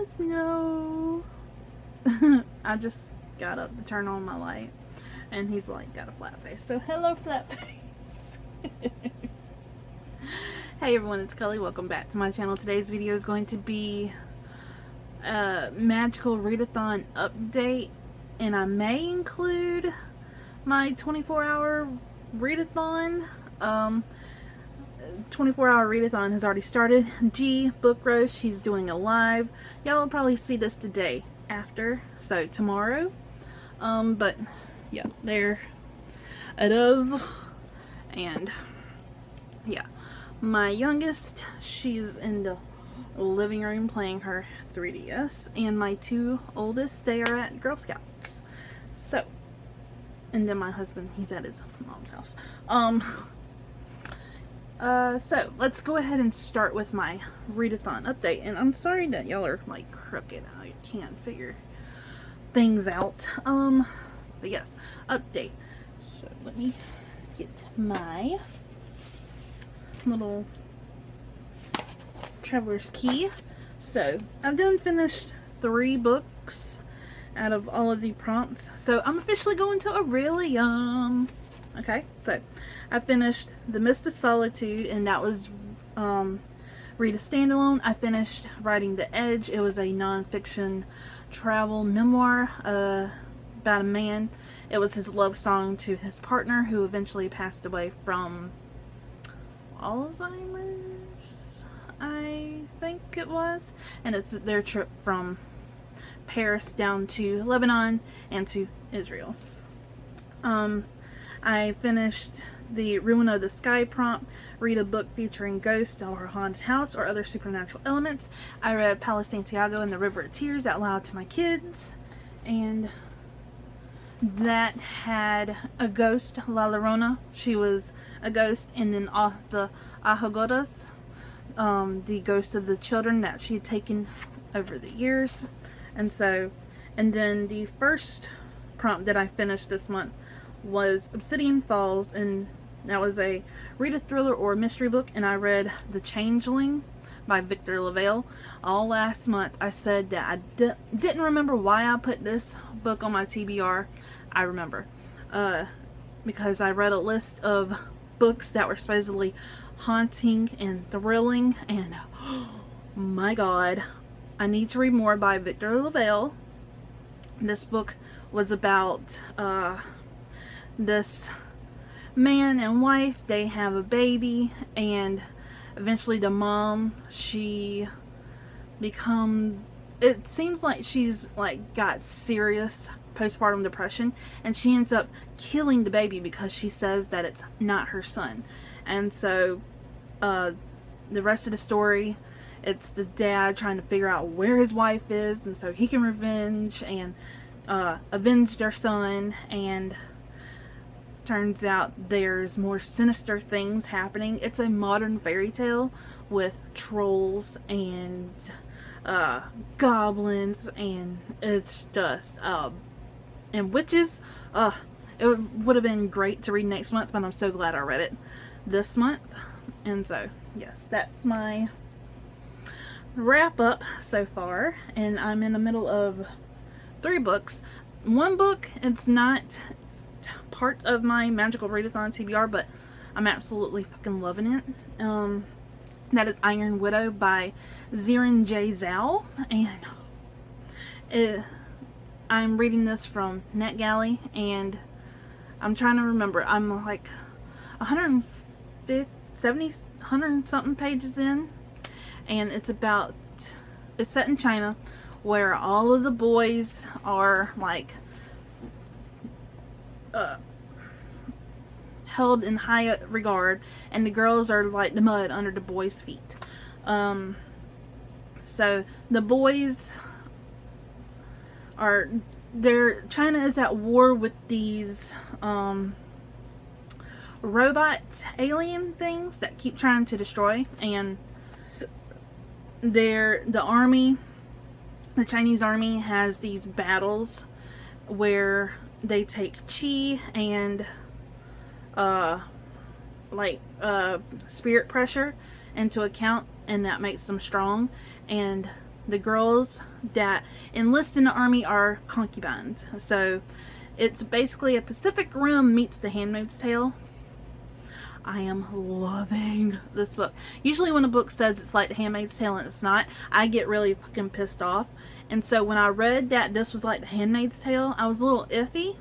Just no. I just got up to turn on my light, and he's like, got a flat face. So, hello, flat face. Hey everyone, it's Kelly. Welcome back to my channel. Today's video is going to be a magical readathon update, and I may include my 24-hour readathon. 24-hour readathon has already started. G Book Rose, she's doing a live. Y'all will probably see this the day after, so tomorrow. But yeah, there it is. And yeah, my youngest, she's in the living room playing her 3DS, and my two oldest, they are at Girl Scouts. So, and then my husband, he's at his mom's house. So let's go ahead and start with my readathon update. And I'm sorry that y'all are like crooked. I can't figure things out. But yes, update. So let me get my little traveler's key. So I've done finished 3 books out of all of the prompts. So I'm officially going to Orilium. Okay, so I finished The Mist of Solitude, and that was read a standalone. I finished writing The Edge. It was a non-fiction travel memoir about a man. It was his love song to his partner, who eventually passed away from Alzheimer's, I think it was. And it's their trip from Paris down to Lebanon and to Israel. I finished the Ruin of the Sky prompt, read a book featuring ghosts or a haunted house or other supernatural elements. I read Palo Santiago and the River of Tears out loud to my kids, and that had a ghost, La Llorona. She was a ghost, and then the Ajagodas, the ghost of the children that she had taken over the years. And then the first prompt that I finished this month was Obsidian Falls, and that was a read a thriller or mystery book, and I read The Changeling by Victor LaValle. All last month I said that I didn't remember why I put this book on my TBR. I remember because I read a list of books that were supposedly haunting and thrilling, and oh my god, I need to read more by Victor LaValle. This book was about this man and wife. They have a baby, and eventually the mom, it seems like she's like got serious postpartum depression, and she ends up killing the baby because she says that it's not her son. And so the rest of the story, it's the dad trying to figure out where his wife is, and so he can avenge their son. And turns out there's more sinister things happening. It's a modern fairy tale with trolls and goblins, and it's just and witches. It would have been great to read next month, but I'm so glad I read it this month. And so yes, that's my wrap up so far, and I'm in the middle of 3 books. One book, it's not part of my magical readathon TBR, but I'm absolutely fucking loving it. That is Iron Widow by Zirin J. Zhao, and I'm reading this from NetGalley, and I'm trying to remember, I'm like 150, 70, 100 something pages in, and it's set in China, where all of the boys are like held in high regard, and the girls are like the mud under the boys' feet. So the boys are China is at war with these robot alien things that keep trying to destroy, and the Chinese army has these battles where they take chi and spirit pressure into account, and that makes them strong. And the girls that enlist in the army are concubines. So it's basically a Pacific Rim meets The Handmaid's Tale. I am loving this book. Usually when a book says it's like The Handmaid's Tale and it's not, I get really fucking pissed off. And so when I read that this was like The Handmaid's Tale, I was a little iffy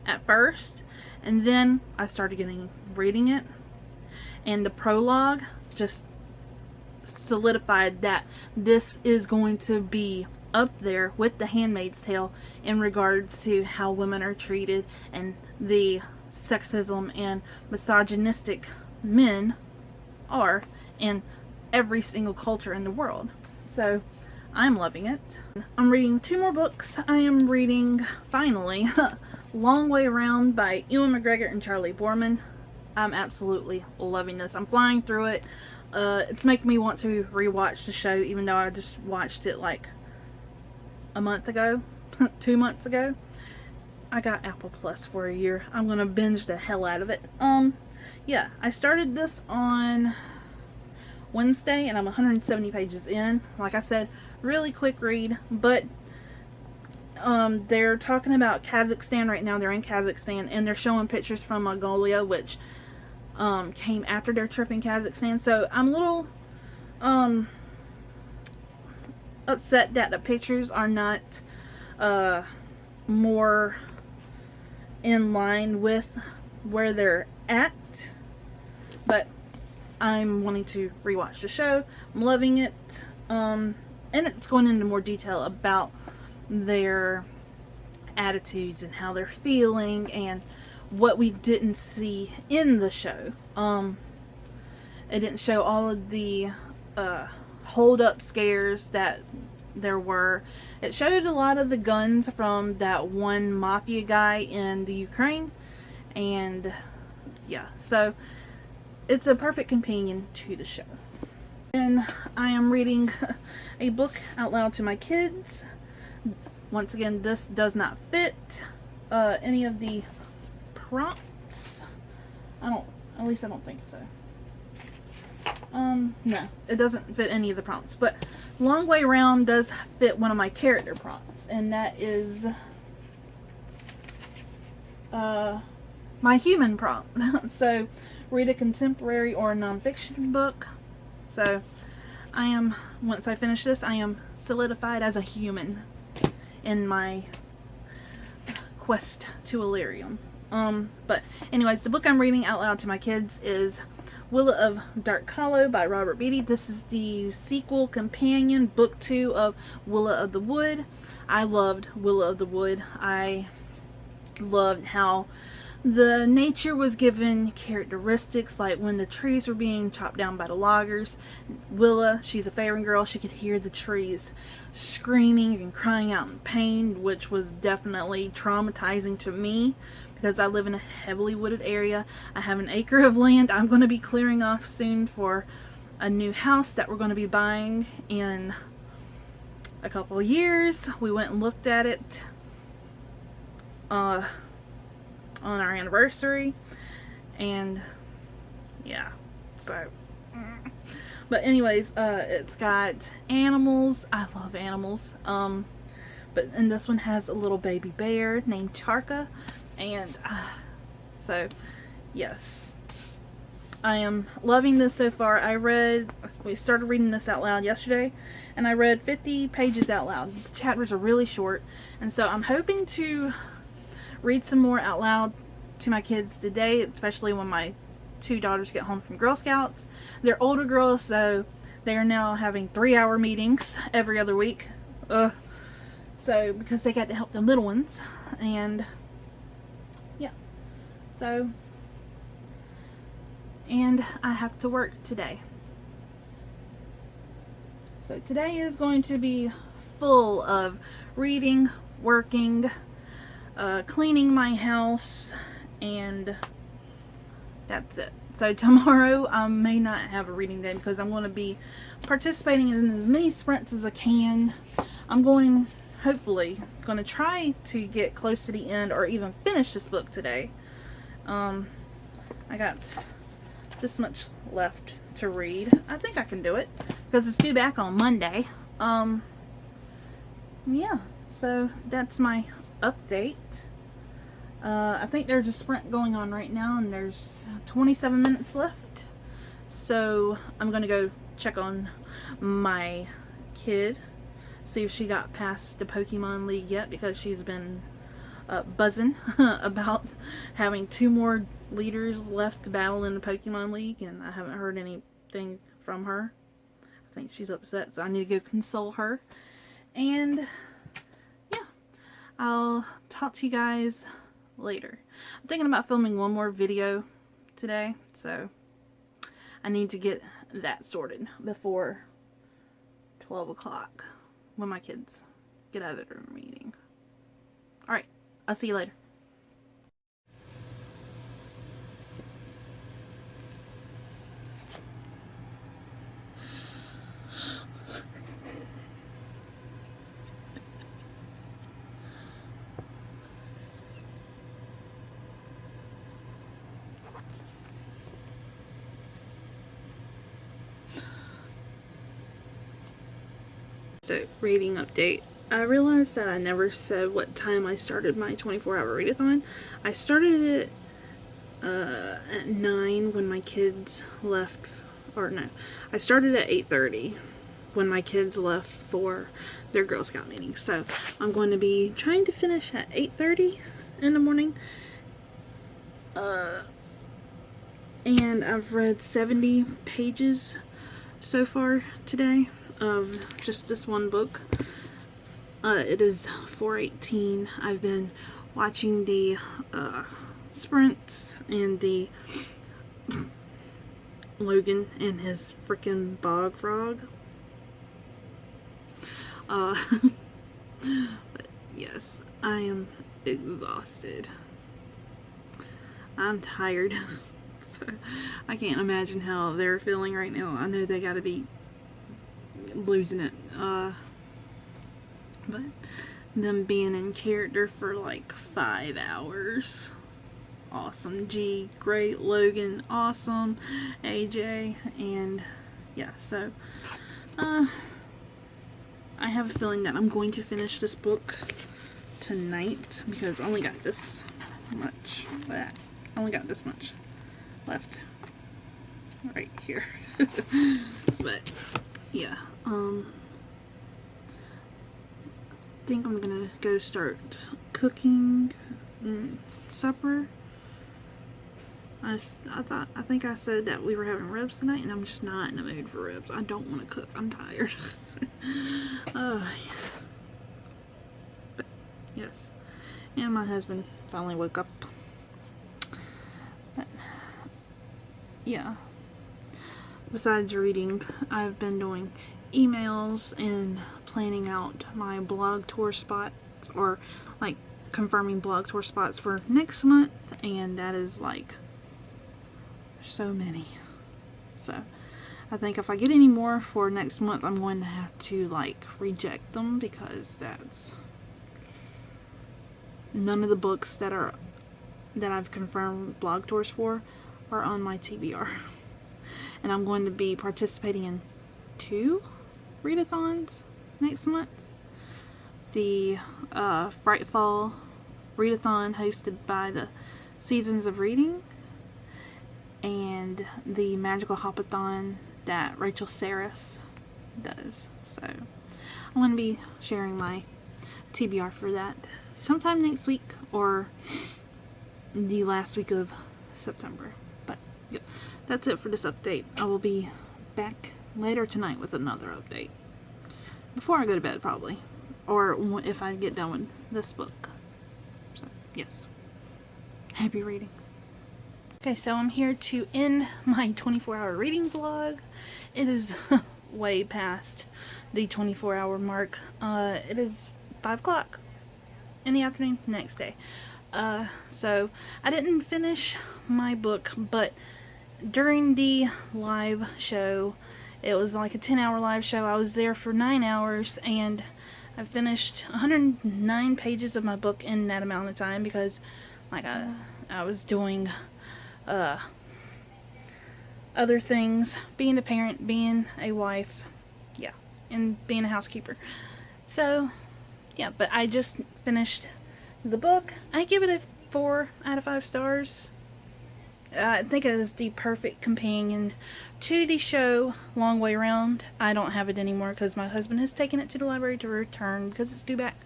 at first. And then I started reading it. And the prologue just solidified that this is going to be up there with The Handmaid's Tale in regards to how women are treated and the sexism and misogynistic men are in every single culture in the world. So I'm loving it. I'm reading 2 more books. I am reading, finally, Long Way Around by Ewan McGregor and Charlie Boorman. I'm absolutely loving this. I'm flying through it. It's making me want to rewatch the show, even though I just watched it like a month ago, 2 months ago. I got Apple Plus for a year. I'm gonna binge the hell out of it. Yeah, I started this on Wednesday and I'm 170 pages in. Like I said, really quick read, but they're talking about Kazakhstan right now. They're in Kazakhstan and they're showing pictures from Mongolia, which came after their trip in Kazakhstan. So I'm a little upset that the pictures are not more in line with where they're at, but I'm wanting to rewatch the show. I'm loving it, and it's going into more detail about their attitudes and how they're feeling and what we didn't see in the show. It didn't show all of the hold up scares that there were. It showed a lot of the guns from that one mafia guy in the Ukraine, and yeah, so it's a perfect companion to the show. And I am reading a book out loud to my kids. Once again, this does not fit any of the prompts. At least I don't think so. No, it doesn't fit any of the prompts, but Long Way Round does fit one of my character prompts, and that is my human prompt. So read a contemporary or nonfiction book. So once I finish this, I am solidified as a human in my quest to Orilium. But anyways, the book I'm reading out loud to my kids is Willa of Dark Hollow by Robert Beatty. This is the sequel companion, book 2 of Willa of the Wood. I loved Willa of the Wood. I loved how the nature was given characteristics, like when the trees were being chopped down by the loggers. Willa, she's a Faerun girl, she could hear the trees screaming and crying out in pain, which was definitely traumatizing to me because I live in a heavily wooded area. I have an acre of land I'm going to be clearing off soon for a new house that we're going to be buying in a couple of years. We went and looked at it on our anniversary, and yeah, so but anyways, it's got animals. I love animals, but and this one has a little baby bear named Charka, and so yes, I am loving this so far. We started reading this out loud yesterday, and I read 50 pages out loud. The chapters are really short, and so I'm hoping to read some more out loud to my kids today, especially when my 2 daughters get home from Girl Scouts. They're older girls, so they are now having 3-hour meetings every other week. So because they got to help the little ones, and yeah, so, and I have to work today. So today is going to be full of reading, working, cleaning my house, and that's it. So tomorrow I may not have a reading day because I'm going to be participating in as many sprints as I can. I'm hopefully going to try to get close to the end or even finish this book today. I got this much left to read. I think I can do it because it's due back on Monday. yeah, so that's my update. I think there's a sprint going on right now, and there's 27 minutes left. So I'm gonna go check on my kid, see if she got past the Pokemon League yet, because she's been buzzing about having 2 more leaders left to battle in the Pokemon League, and I haven't heard anything from her. I think she's upset, so I need to go console her. And yeah, I'll talk to you guys later. I'm thinking about filming one more video today, so I need to get that sorted before 12 o'clock when my kids get out of their meeting. Alright, I'll see you later. So, reading update. I realized that I never said what time I started my 24-hour readathon. I started it at 9 when my kids left, or no, I started at 8:30 when my kids left for their Girl Scout meeting. So I'm going to be trying to finish at 8:30 in the morning. And I've read 70 pages so far today of just this one book. It is 4:18. I've been watching the sprints and the Logan and his freaking bog frog. But yes, I am exhausted. I'm tired. So I can't imagine how they're feeling right now. I know they gotta be losing it. But them being in character for like 5 hours. Awesome. G, great. Logan, awesome. AJ, and yeah, so I have a feeling that I'm going to finish this book tonight, because I only got this much. I only got this much left right here. But yeah, I think I'm gonna go start cooking supper. I think I said that we were having ribs tonight, and I'm just not in the mood for ribs. I don't want to cook. I'm tired. Yeah. But yes, and my husband finally woke up. But yeah, besides reading, I've been doing emails and planning out my blog tour spots, or like confirming blog tour spots for next month, and that is like so many. So I think if I get any more for next month, I'm going to have to like reject them, because that's none of the books that I've confirmed blog tours for are on my TBR. And I'm going to be participating in 2 readathons next month. The Frightfall readathon hosted by the Seasons of Reading, and the Magical Hopathon that Rachel Saris does. So I'm going to be sharing my TBR for that sometime next week, or the last week of September. But yep, that's it for this update. I will be back later tonight with another update. Before I go to bed, probably. Or if I get done with this book. So, yes. Happy reading. Okay, so I'm here to end my 24-hour reading vlog. It is way past the 24-hour mark. It is 5 o'clock in the afternoon next day. So I didn't finish my book, but during the live show, it was like a 10-hour live show. I was there for 9 hours, and I finished 109 pages of my book in that amount of time, because like I was doing other things, being a parent, being a wife, yeah, and being a housekeeper. So yeah, but I just finished the book. I give it a 4 out of 5 stars. I think it is the perfect companion to the show Long Way Round. I don't have it anymore because my husband has taken it to the library to return because it's due back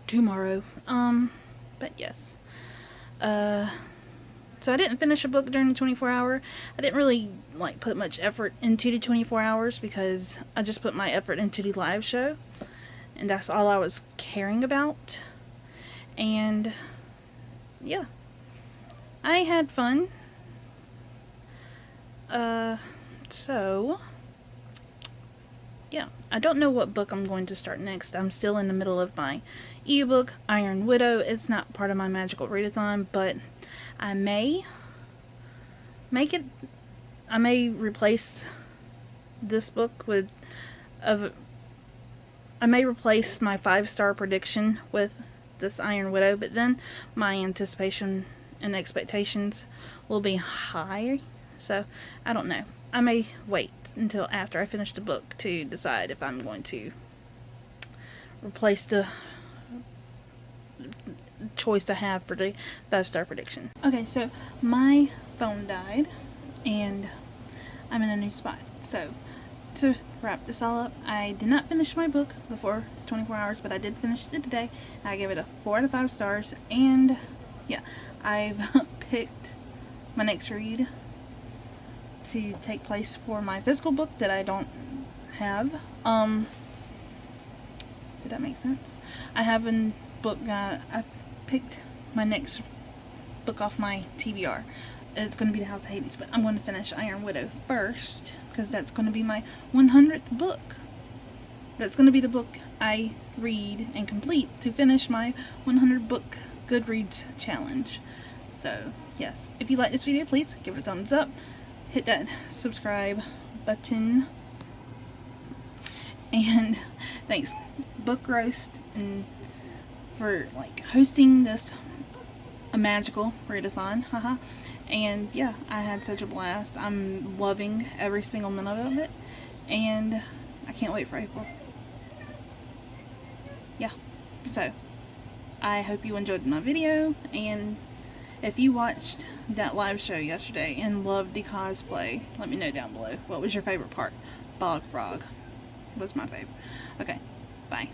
tomorrow. But yes. So I didn't finish a book during the 24-hour. I didn't really put much effort into the 24 hours because I just put my effort into the live show. And that's all I was caring about. And yeah. I had fun. So yeah, I don't know what book I'm going to start next. I'm still in the middle of my ebook, Iron Widow. It's not part of my magical readathon, but I may replace this book with I may replace my 5-star prediction with this Iron Widow, but then my anticipation and expectations will be high. So, I don't know. I may wait until after I finish the book to decide if I'm going to replace the choice I have for the 5-star prediction. Okay, so my phone died and I'm in a new spot. So, to wrap this all up, I did not finish my book before 24 hours, but I did finish it today. I gave it a 4 out of 5 stars, and yeah, I've picked my next read to take place for my physical book that I don't have. Did that make sense? I have a book, I picked my next book off my TBR. It's going to be The House of Hades, but I'm going to finish Iron Widow first, because that's going to be my 100th book. That's going to be the book I read and complete to finish my 100 book Goodreads challenge. So, yes, if you like this video, please give it a thumbs up. Hit that subscribe button. And thanks, Book Roast, and for hosting this a magical readathon. Haha. And yeah, I had such a blast. I'm loving every single minute of it, and I can't wait for April. Yeah, so I hope you enjoyed my video, and if you watched that live show yesterday and loved the cosplay, let me know down below. What was your favorite part? Bog Frog was my favorite. Okay, bye.